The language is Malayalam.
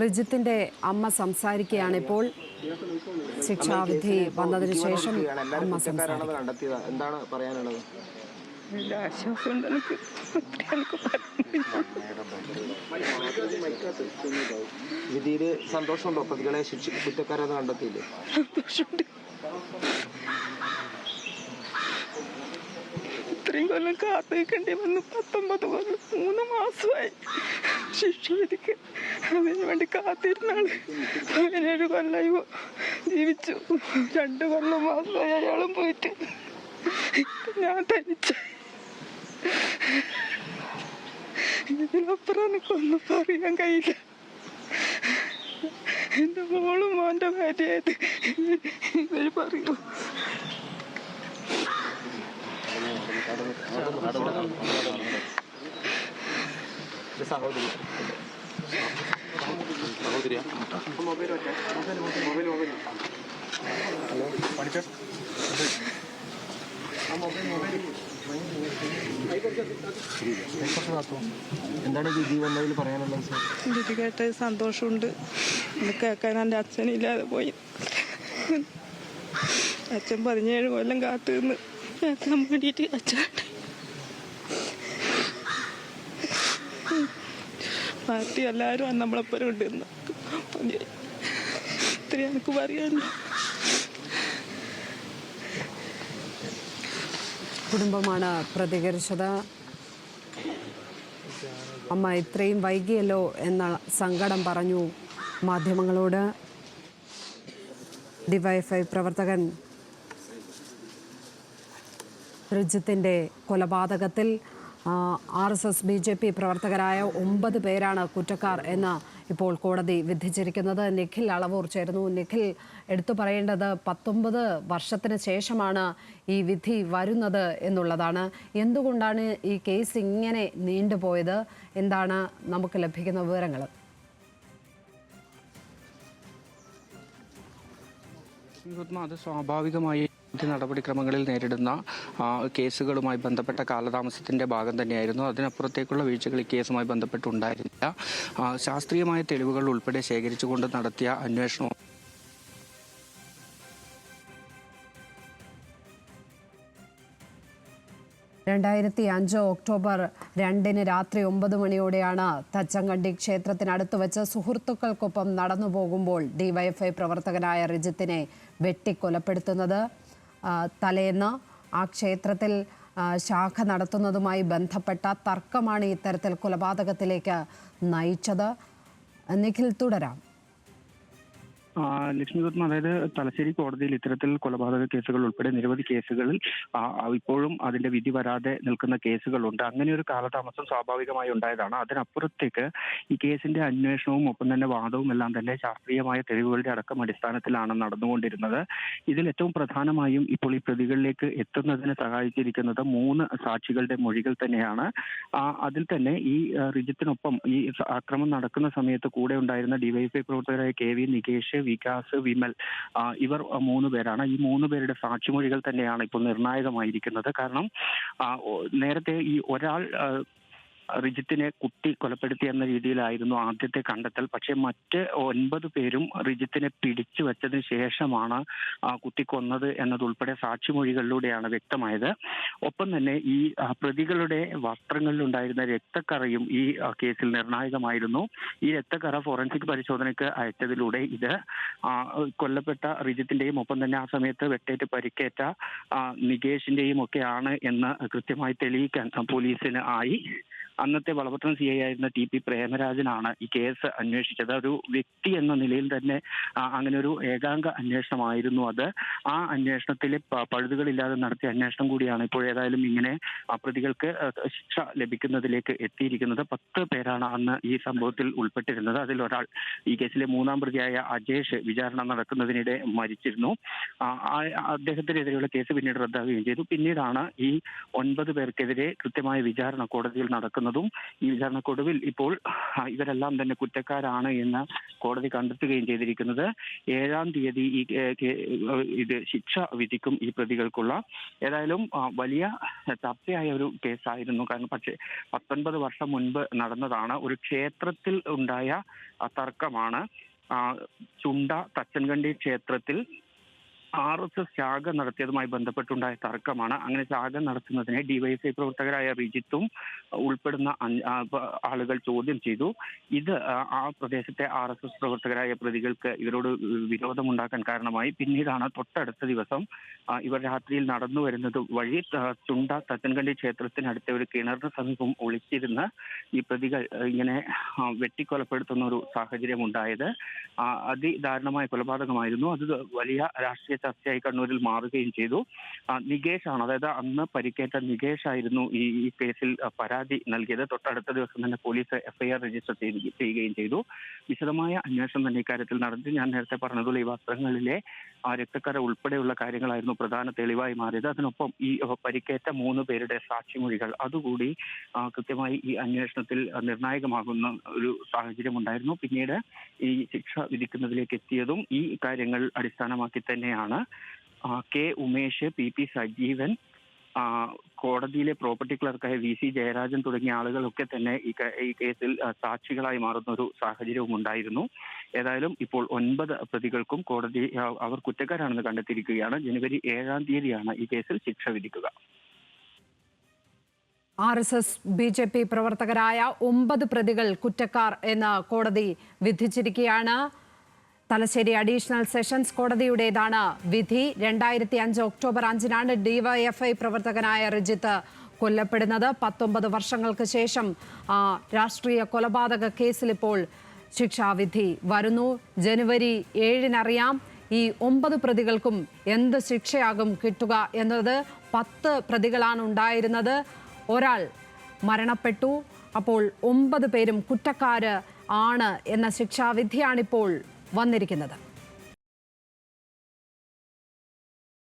റിജിത്തിന്റെ അമ്മ സംസാരിക്കുകയാണ് ഇപ്പോൾ. ശിക്ഷാവിധി വന്നതിന് ശേഷം അമ്മ സംസാരിക്കും. എന്താണ് പറയാനുള്ളത്? വിധിയില് സന്തോഷമുണ്ടോ? പ്രതികളെ കുറ്റക്കാരെന്ന് കണ്ടെത്തിയില്ലേ? ഇത്രയും കൊല്ലം കാത്തു നിൽക്കേണ്ടി വന്നു. 19 കൊല്ലം 3 മാസമായി ശിക്ഷ വിധിക്ക്. അതിന് വേണ്ടി കാത്തിരുന്നാണ്. 17 കൊല്ലമായി ജീവിച്ചു. 2 കൊല്ലം മാസമായി അയാളും പോയിട്ട്. ഞാൻ തനിച്ച. ഇതിലപ്പുറം എനിക്കൊന്നും പറയാൻ കഴിയില്ല. എൻ്റെ മോളും മോൻ്റെ ഭാര്യയായിട്ട് ഇവർ പറയൂ. എന്താണ് വിധി വന്നതിൽ പറയാനുള്ളത്? വിധി കേട്ട സന്തോഷമുണ്ട്. കേൾക്കാൻ എൻ്റെ അച്ഛനില്ലാതെ പോയി. അച്ഛൻ 17 കൊല്ലം കാത്തു നിന്ന് കേൾക്കാൻ വേണ്ടിയിട്ട് അച്ഛൻ പാർട്ടി എല്ലാവരും നമ്മളെപ്പോഴും ഉണ്ടെന്ന് ഇത്രയും എനിക്ക് പറയാനുള്ളൂ. കുടുംബമാണ് പ്രതികരിച്ചത്. അമ്മ ഇത്രയും വൈകിയല്ലോ എന്ന സങ്കടം പറഞ്ഞു മാധ്യമങ്ങളോട്. ഡിവൈഎഫ്ഐ പ്രവർത്തകൻ റിജിത്തിന്റെ കൊലപാതകത്തിൽ RSS BJP പ്രവർത്തകരായ 9 പേരാണ് കുറ്റക്കാർ എന്ന് ഇപ്പോൾ കോടതി വിധിച്ചിരിക്കുന്നത്. നിഖിൽ അളവൂർ ചേരുന്നു. നിഖിൽ, എടുത്തു പറയേണ്ടത് 19 വർഷത്തിന് ശേഷമാണ് ഈ വിധി വരുന്നത് എന്നുള്ളതാണ്. എന്തുകൊണ്ടാണ് ഈ കേസ് ഇങ്ങനെ നീണ്ടുപോയത്? എന്താണ് നമുക്ക് ലഭിക്കുന്ന വിവരങ്ങൾ? അത് സ്വാഭാവികമായി നടപടിക്രമങ്ങളിൽ നേരിടുന്ന കേസുകളുമായി ബന്ധപ്പെട്ട കാലതാമസത്തിന്റെ ഭാഗം തന്നെയായിരുന്നു. അതിനപ്പുറത്തേക്കുള്ള വീഴ്ചകൾ ഈ കേസുമായി ബന്ധപ്പെട്ടുണ്ടായിരുന്നില്ല. ശാസ്ത്രീയമായ തെളിവുകൾ ഉൾപ്പെടെ ശേഖരിച്ചുകൊണ്ട് നടത്തിയ അന്വേഷണം ഒക്ടോബർ 2 രാത്രി 9 മണിയോടെയാണ് തച്ചങ്കണ്ടി ക്ഷേത്രത്തിനടുത്ത് വെച്ച് സുഹൃത്തുക്കൾക്കൊപ്പം നടന്നു പോകുമ്പോൾ ഡിവൈഎഫ്ഐ പ്രവർത്തകനായ റിജിത്തിനെ വെട്ടിക്കൊലപ്പെടുത്തുന്നത്. തലേന്ന് ആ ക്ഷേത്രത്തിൽ ശാഖ നടത്തുന്നതുമായി ബന്ധപ്പെട്ട തർക്കമാണ് ഇത്തരത്തിൽ കൊലപാതകത്തിലേക്ക് നയിച്ചത്. നിഖിൽ, തുടരാം. ലക്ഷ്മിപത്മ, അതായത് തലശ്ശേരി കോടതിയിൽ ഇത്തരത്തിൽ കൊലപാതക കേസുകൾ ഉൾപ്പെടെ നിരവധി കേസുകളിൽ ഇപ്പോഴും അതിന്റെ വിധി വരാതെ നിൽക്കുന്ന കേസുകളുണ്ട്. അങ്ങനെ ഒരു കാലതാമസം സ്വാഭാവികമായി ഉണ്ടായതാണ്. അതിനപ്പുറത്തേക്ക് ഈ കേസിന്റെ അന്വേഷണവും ഒപ്പം തന്നെ വാദവും എല്ലാം തന്നെ ശാസ്ത്രീയമായ തെളിവുകളുടെ അടക്കം അടിസ്ഥാനത്തിലാണ് നടന്നുകൊണ്ടിരുന്നത്. ഇതിൽ ഏറ്റവും പ്രധാനമായും ഇപ്പോൾ ഈ പ്രതികളിലേക്ക് എത്തുന്നതിന് സഹായിച്ചിരിക്കുന്നത് 3 സാക്ഷികളുടെ മൊഴികൾ തന്നെയാണ്. അതിൽ തന്നെ ഈ റിജിത്തിനൊപ്പം ഈ ആക്രമണം നടക്കുന്ന സമയത്ത് കൂടെ ഉണ്ടായിരുന്ന ഡിവൈഎഫ്ഐ പ്രവർത്തകരായ KV നികേഷ്, വികാസ്, വിമൽ, ഇവർ 3 പേരാണ്. ഈ 3 പേരുടെ സാക്ഷിമൊഴികൾ തന്നെയാണ് ഇപ്പോൾ നിർണായകമായിരിക്കുന്നത്. കാരണം നേരത്തെ ഈ ഒരാൾ റിജിത്തിനെ കുത്തി കൊലപ്പെടുത്തി എന്ന രീതിയിലായിരുന്നു ആദ്യത്തെ കണ്ടെത്തൽ. പക്ഷെ മറ്റ് 9 പേരും റിജിത്തിനെ പിടിച്ചു വെച്ചതിന് ശേഷമാണ് കുത്തിക്കൊന്നത് എന്നതുൾപ്പെടെ സാക്ഷിമൊഴികളിലൂടെയാണ് വ്യക്തമായത്. ഒപ്പം തന്നെ ഈ പ്രതികളുടെ വസ്ത്രങ്ങളിലുണ്ടായിരുന്ന രക്തക്കറയും ഈ കേസിൽ നിർണായകമായിരുന്നു. ഈ രക്തക്കറ ഫോറൻസിക് പരിശോധനയ്ക്ക് അയച്ചതിലൂടെ ഇത് കൊല്ലപ്പെട്ട റിജിത്തിന്റെയും ഒപ്പം തന്നെ ആ സമയത്ത് വെട്ടേറ്റ് പരിക്കേറ്റ നികേഷിന്റെയും ഒക്കെയാണ് എന്ന് കൃത്യമായി തെളിയിക്കാൻ പോലീസിന് ആയി. അന്നത്തെ വളപട്ടണം CI ആയിരുന്ന TP പ്രേമരാജനാണ് ഈ കേസ് അന്വേഷിച്ചത്. ഒരു വ്യക്തി എന്ന നിലയിൽ തന്നെ അങ്ങനെ ഒരു ഏകാംഗ അന്വേഷണമായിരുന്നു അത്. ആ അന്വേഷണത്തിലെ പഴുതുകളില്ലാതെ നടത്തിയ അന്വേഷണം കൂടിയാണ് ഇപ്പോൾ ഏതായാലും ഇങ്ങനെ പ്രതികൾക്ക് ശിക്ഷ ലഭിക്കുന്നതിലേക്ക് എത്തിയിരിക്കുന്നത്. 10 പേരാണ് അന്ന് ഈ സംഭവത്തിൽ ഉൾപ്പെട്ടിരുന്നത്. അതിൽ ഒരാൾ, ഈ കേസിലെ 3ാം പ്രതിയായ അജേഷ്, വിചാരണ നടക്കുന്നതിനിടെ മരിച്ചിരുന്നു. അദ്ദേഹത്തിനെതിരെയുള്ള കേസ് പിന്നീട് റദ്ദാക്കുകയും ചെയ്തു. പിന്നീടാണ് ഈ 9 പേർക്കെതിരെ കൃത്യമായ വിചാരണ കോടതിയിൽ നടക്കുന്നത്. നടക്കുന്നതും ഈ വിചാരണക്കൊടുവിൽ ഇപ്പോൾ ഇവരെല്ലാം തന്നെ കുറ്റക്കാരാണ് എന്ന് കോടതി കണ്ടെത്തുകയും ചെയ്തിരിക്കുന്നത്. 7-ാം തീയതി ഇത് ശിക്ഷ വിധിക്കും ഈ പ്രതികൾക്കുള്ള. ഏതായാലും വലിയ ചർച്ചയായ ഒരു കേസായിരുന്നു. കാരണം 19 വർഷം മുൻപ് നടന്നതാണ്. ഒരു ക്ഷേത്രത്തിൽ ഉണ്ടായ തർക്കമാണ്. ചുണ്ട തച്ചൻകണ്ടി ക്ഷേത്രത്തിൽ RSS ശാഖ നടത്തിയതുമായി ബന്ധപ്പെട്ടുണ്ടായ തർക്കമാണ്. അങ്ങനെ ശാഖ നടത്തുന്നതിനെ ഡിവൈഎഫ്ഐ പ്രവർത്തകരായ റിജിത്തും ഉൾപ്പെടുന്ന ആളുകൾ ചോദ്യം ചെയ്തു. ഇത് ആ പ്രദേശത്തെ RSS പ്രവർത്തകരായ പ്രതികൾക്ക് ഇവരോട് വിരോധമുണ്ടാക്കാൻ കാരണമായി. പിന്നീടാണ് തൊട്ടടുത്ത ദിവസം ഇവർ രാത്രിയിൽ നടന്നു വരുന്നത് വഴി ചുണ്ട തച്ചൻകണ്ടി ക്ഷേത്രത്തിനടുത്ത ഒരു കിണറിന് സമീപം ഒളിച്ചിരുന്ന് ഈ പ്രതികൾ ഇങ്ങനെ വെട്ടിക്കൊലപ്പെടുത്തുന്ന ഒരു സാഹചര്യം ഉണ്ടായത്. അതിദാരുണമായ കൊലപാതകമായിരുന്നു. അത് വലിയ രാഷ്ട്രീയ ചർച്ചയായി കണ്ണൂരിൽ മാറുകയും ചെയ്തു. നികേഷാണ്, അതായത് അന്ന് പരിക്കേറ്റ നികേഷ് ആയിരുന്നു ഈ കേസിൽ പരാതി നൽകിയത്. തൊട്ടടുത്ത ദിവസം തന്നെ പോലീസ് FIR രജിസ്റ്റർ ചെയ്യുകയും ചെയ്തു. വിശദമായ അന്വേഷണം തന്നെ ഇക്കാര്യത്തിൽ നടത്തി. ഞാൻ നേരത്തെ പറഞ്ഞതുപോലെ ഈ വസ്ത്രങ്ങളിലെ രക്തക്കര ഉൾപ്പെടെയുള്ള കാര്യങ്ങളായിരുന്നു പ്രധാന തെളിവായി മാറിയത്. അതിനൊപ്പം ഈ പരിക്കേറ്റ 3 പേരുടെ സാക്ഷിമൊഴികൾ അതുകൂടി കൃത്യമായി ഈ അന്വേഷണത്തിൽ നിർണായകമാകുന്ന ഒരു സാഹചര്യം ഉണ്ടായിരുന്നു. പിന്നീട് ഈ ശിക്ഷ വിധിക്കുന്നതിലേക്ക് എത്തിയതും ഈ കാര്യങ്ങൾ അടിസ്ഥാനമാക്കി തന്നെയാണ്. K. ഉമേഷ്, PP സജീവൻ, കോടതിയിലെ പ്രോപ്പർട്ടി ക്ലർക്കായ VC ജയരാജൻ തുടങ്ങിയ ആളുകളൊക്കെ തന്നെ ഈ കേസിൽ സാക്ഷികളായി മാറുന്ന ഒരു സാഹചര്യവും ഉണ്ടായിരുന്നു. ഏതായാലും ഇപ്പോൾ 9 പ്രതികൾക്കും കോടതി അവർ കുറ്റക്കാരാണെന്ന് കണ്ടെത്തിയിരിക്കുകയാണ്. ജനുവരി 7-ാം തീയതിയാണ് ഈ കേസിൽ ശിക്ഷ വിധിക്കുക. RSS BJP പ്രവർത്തകരായ 9 പ്രതികൾ കുറ്റക്കാർ എന്ന് കോടതി വിധിച്ചിരിക്കുകയാണ്. തലശ്ശേരി അഡീഷണൽ സെഷൻസ് കോടതിയുടേതാണ് വിധി. 2005 ഒക്ടോബർ 5-നാണ് DYFI പ്രവർത്തകനായ റിജിത്ത് കൊല്ലപ്പെടുന്നത്. 19 വർഷങ്ങൾക്ക് ശേഷം രാഷ്ട്രീയ കൊലപാതക കേസിൽ ഇപ്പോൾ ശിക്ഷാവിധി വരുന്നു. ജനുവരി 7-നറിയാം ഈ 9 പ്രതികൾക്കും എന്ത് ശിക്ഷയാകും കിട്ടുക എന്നത്. 10 പ്രതികളാണ് ഉണ്ടായിരുന്നത്. ഒരാൾ മരണപ്പെട്ടു. അപ്പോൾ 9 പേരും കുറ്റക്കാര് ആണ് എന്ന ശിക്ഷാവിധിയാണിപ്പോൾ വന്നിരിക്കുന്നത്.